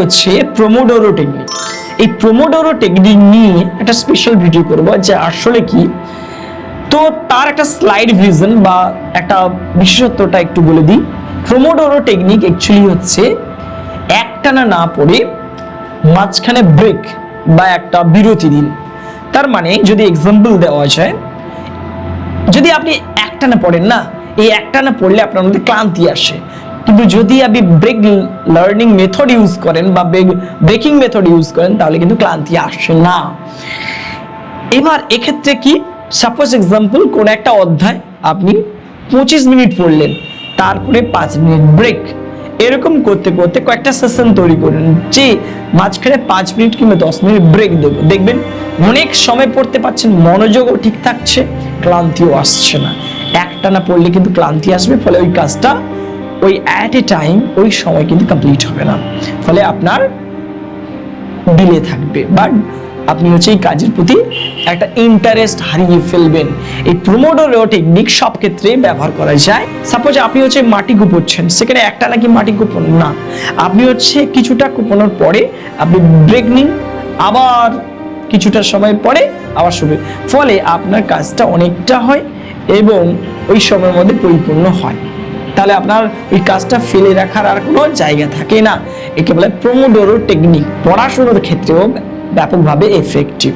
হচ্ছে Pomodoro technique. এই Pomodoro technique নিয়ে একটা স্পেশাল ভিডিও করব যে আসলে কি, তো তার একটা স্লাইড ভিজন বা একটা বিশেষত্বটা একটু বলে দিই। প্রোমোডোরো টেকনিক অ্যাকচুয়ালি হচ্ছে একটানা না পড়ে মাঝখানে ব্রেক বা একটা বিরতি দিন। তার মানে যদি এক্সাম্পল দেওয়া যায়, যদি আপনি একটানা পড়েন না, এই একটানা পড়লে আপনার মধ্যে ক্লান্তি আসে, কিন্তু যদি আপনি ব্রেক লার্নিং মেথড ইউজ করেন বা ব্রেকিং মেথড ইউজ করেন তাহলে কিন্তু ক্লান্তি আসে না। এবার এক্ষেত্রে কি, সাপোজ এক্সাম্পল কোন একটা অধ্যায় আপনি 25 মিনিট পড়লেন, তারপরে 5 মিনিট ব্রেক, এরকম করতে করতে কয়েকটা সেশন তৈরি করেন যে মাঝখানে 5 মিনিট কিংবা 10 মিনিট ব্রেক দেব। দেখবেন অনেক সময় পড়তে পারছেন, মনোযোগও ঠিক থাকছে, ক্লান্তিও আসছে না। একটানা পড়লে কিন্তু ক্লান্তি আসবে, ফলে ওই কাজটা ওই অ্যাট এ টাইম ওই সময় কিন্তু কমপ্লিট হবে না, ফলে আপনার ডিলে থাকবে বা আপনি হচ্ছে এই কাজের প্রতি একটা ইন্টারেস্ট হারিয়ে ফেলবেন। এই প্রোমোডোরো টেকনিক সব ক্ষেত্রে ব্যবহার করা যায়। সাপোজ আপনি হচ্ছে মাটি কুপোচ্ছেন, সেখানে একটা নাকি মাটি কুপন না, আপনি হচ্ছে কিছুটা কুপোনোর পরে আপনি ব্রেক নিন, আবার কিছুটা সময় পরে আবার শুরু, ফলে আপনার কাজটা অনেকটা হয় এবং ওই সময়ের মধ্যে পরিপূর্ণ হয়। তাহলে আপনার ওই কাজটা ফেলে রাখার আর কোনো জায়গা থাকে না। একে বলে প্রোমোডোরো টেকনিক, পড়াশোনার ক্ষেত্রেও ব্যাপকভাবে এফেক্টিভ।